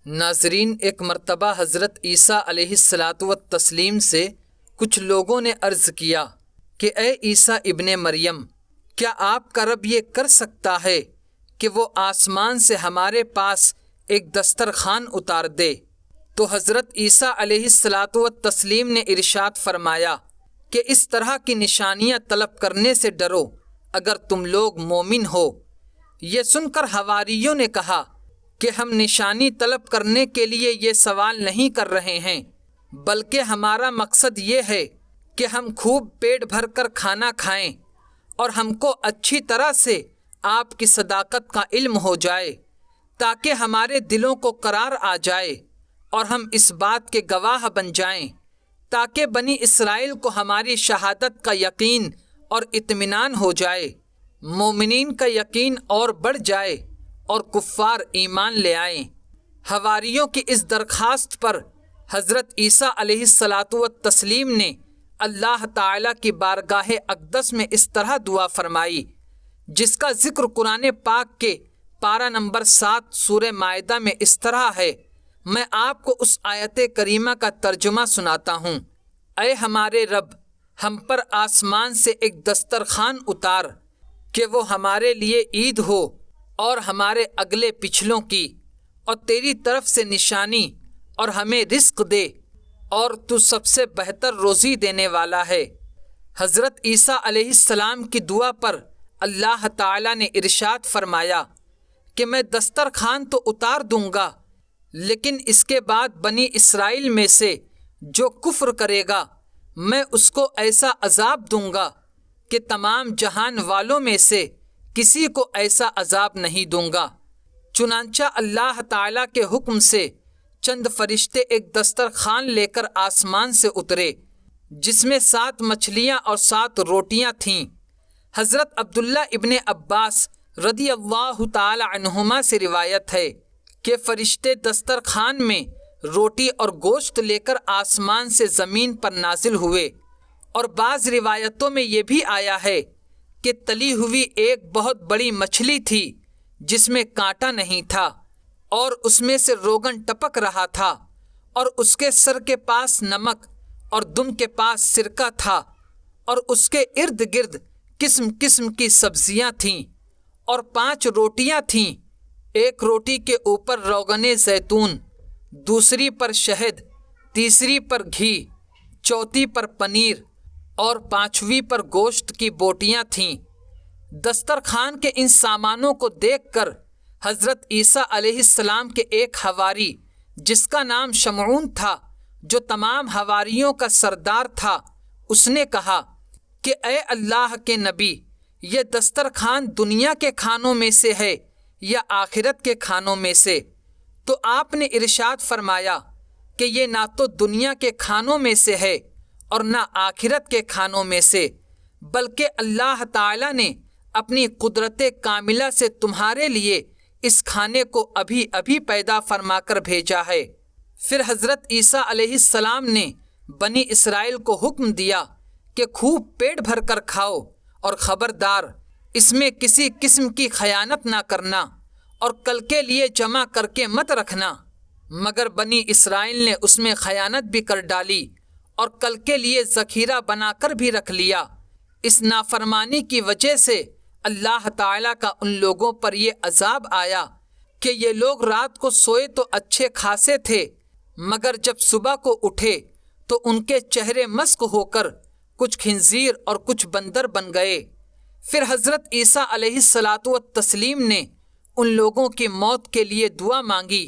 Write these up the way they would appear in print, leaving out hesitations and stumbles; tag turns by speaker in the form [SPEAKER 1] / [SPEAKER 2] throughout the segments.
[SPEAKER 1] ناظرین، ایک مرتبہ حضرت عیسیٰ علیہ الصلاۃ والتسلیم سے کچھ لوگوں نے عرض کیا کہ اے عیسیٰ ابن مریم، کیا آپ کا رب یہ کر سکتا ہے کہ وہ آسمان سے ہمارے پاس ایک دسترخوان اتار دے؟ تو حضرت عیسیٰ علیہ الصلاۃ والتسلیم نے ارشاد فرمایا کہ اس طرح کی نشانیاں طلب کرنے سے ڈرو اگر تم لوگ مومن ہو۔ یہ سن کر حواریوں نے کہا کہ ہم نشانی طلب کرنے کے لیے یہ سوال نہیں کر رہے ہیں، بلکہ ہمارا مقصد یہ ہے کہ ہم خوب پیٹ بھر کر کھانا کھائیں اور ہم کو اچھی طرح سے آپ کی صداقت کا علم ہو جائے، تاکہ ہمارے دلوں کو قرار آ جائے اور ہم اس بات کے گواہ بن جائیں، تاکہ بنی اسرائیل کو ہماری شہادت کا یقین اور اطمینان ہو جائے، مومنین کا یقین اور بڑھ جائے اور کفار ایمان لے آئیں۔ حواریوں کی اس درخواست پر حضرت عیسیٰ علیہ الصلاۃ والتسلیم نے اللہ تعالیٰ کی بارگاہ اقدس میں اس طرح دعا فرمائی، جس کا ذکر قرآن پاک کے پارہ نمبر 7 سورہ مائدہ میں اس طرح ہے۔ میں آپ کو اس آیت کریمہ کا ترجمہ سناتا ہوں۔ اے ہمارے رب، ہم پر آسمان سے ایک دسترخوان اتار کہ وہ ہمارے لیے عید ہو اور ہمارے اگلے پچھلوں کی، اور تیری طرف سے نشانی، اور ہمیں رزق دے، اور تو سب سے بہتر روزی دینے والا ہے۔ حضرت عیسیٰ علیہ السلام کی دعا پر اللہ تعالیٰ نے ارشاد فرمایا کہ میں دسترخوان تو اتار دوں گا، لیکن اس کے بعد بنی اسرائیل میں سے جو کفر کرے گا میں اس کو ایسا عذاب دوں گا کہ تمام جہان والوں میں سے کسی کو ایسا عذاب نہیں دوں گا۔ چنانچہ اللہ تعالیٰ کے حکم سے چند فرشتے ایک دسترخوان لے کر آسمان سے اترے، جس میں 7 مچھلیاں اور 7 روٹیاں تھیں۔ حضرت عبداللہ ابن عباس رضی اللہ تعالی عنہما سے روایت ہے کہ فرشتے دسترخوان میں روٹی اور گوشت لے کر آسمان سے زمین پر نازل ہوئے، اور بعض روایتوں میں یہ بھی آیا ہے کہ تلی ہوئی ایک بہت بڑی مچھلی تھی جس میں کانٹا نہیں تھا، اور اس میں سے روغن ٹپک رہا تھا، اور اس کے سر کے پاس نمک اور دم کے پاس سرکہ تھا، اور اس کے ارد گرد قسم قسم کی سبزیاں تھیں، اور 5 روٹیاں تھیں، ایک روٹی کے اوپر روغن زیتون، دوسری پر شہد، تیسری پر گھی، چوتھی پر پنیر، اور 5ویں پر گوشت کی بوٹیاں تھیں۔ دسترخوان کے ان سامانوں کو دیکھ کر حضرت عیسیٰ علیہ السلام کے ایک حواری، جس کا نام شمعون تھا، جو تمام حواریوں کا سردار تھا، اس نے کہا کہ اے اللہ کے نبی، یہ دسترخوان دنیا کے کھانوں میں سے ہے یا آخرت کے کھانوں میں سے؟ تو آپ نے ارشاد فرمایا کہ یہ نہ تو دنیا کے کھانوں میں سے ہے اور نہ آخرت کے کھانوں میں سے، بلکہ اللہ تعالیٰ نے اپنی قدرت کاملہ سے تمہارے لیے اس کھانے کو ابھی ابھی پیدا فرما کر بھیجا ہے۔ پھر حضرت عیسیٰ علیہ السلام نے بنی اسرائیل کو حکم دیا کہ خوب پیٹ بھر کر کھاؤ، اور خبردار اس میں کسی قسم کی خیانت نہ کرنا، اور کل کے لیے جمع کر کے مت رکھنا۔ مگر بنی اسرائیل نے اس میں خیانت بھی کر ڈالی اور کل کے لیے ذخیرہ بنا کر بھی رکھ لیا۔ اس نافرمانی کی وجہ سے اللہ تعالیٰ کا ان لوگوں پر یہ عذاب آیا کہ یہ لوگ رات کو سوئے تو اچھے خاصے تھے، مگر جب صبح کو اٹھے تو ان کے چہرے مسک ہو کر کچھ خنزیر اور کچھ بندر بن گئے۔ پھر حضرت عیسیٰ علیہ الصلاۃ والتسلیم نے ان لوگوں کی موت کے لیے دعا مانگی،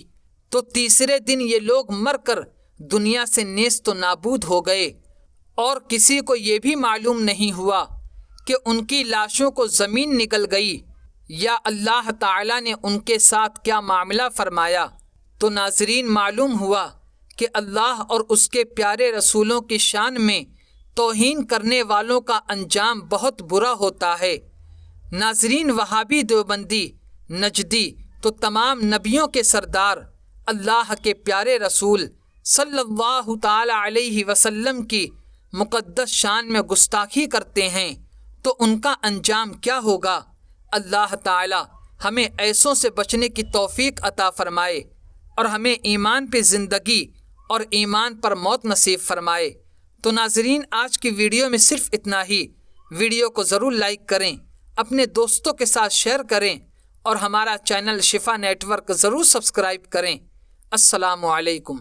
[SPEAKER 1] تو تیسرے دن یہ لوگ مر کر دنیا سے نیست و نابود ہو گئے، اور کسی کو یہ بھی معلوم نہیں ہوا کہ ان کی لاشوں کو زمین نگل گئی یا اللہ تعالیٰ نے ان کے ساتھ کیا معاملہ فرمایا۔ تو ناظرین، معلوم ہوا کہ اللہ اور اس کے پیارے رسولوں کی شان میں توہین کرنے والوں کا انجام بہت برا ہوتا ہے۔ ناظرین، وہابی، دیوبندی، نجدی تو تمام نبیوں کے سردار اللہ کے پیارے رسول صلی اللہ تعالی علیہ وسلم کی مقدس شان میں گستاخی کرتے ہیں تو ان کا انجام کیا ہوگا؟ اللہ تعالی ہمیں ایسوں سے بچنے کی توفیق عطا فرمائے۔ اور ہمیں ایمان پہ زندگی اور ایمان پر موت نصیب فرمائے۔ تو ناظرین، آج کی ویڈیو میں صرف اتنا ہی۔ ویڈیو کو ضرور لائک کریں، اپنے دوستوں کے ساتھ شیئر کریں اور ہمارا چینل شفا نیٹ ورک ضرور سبسکرائب کریں۔ السلام علیکم۔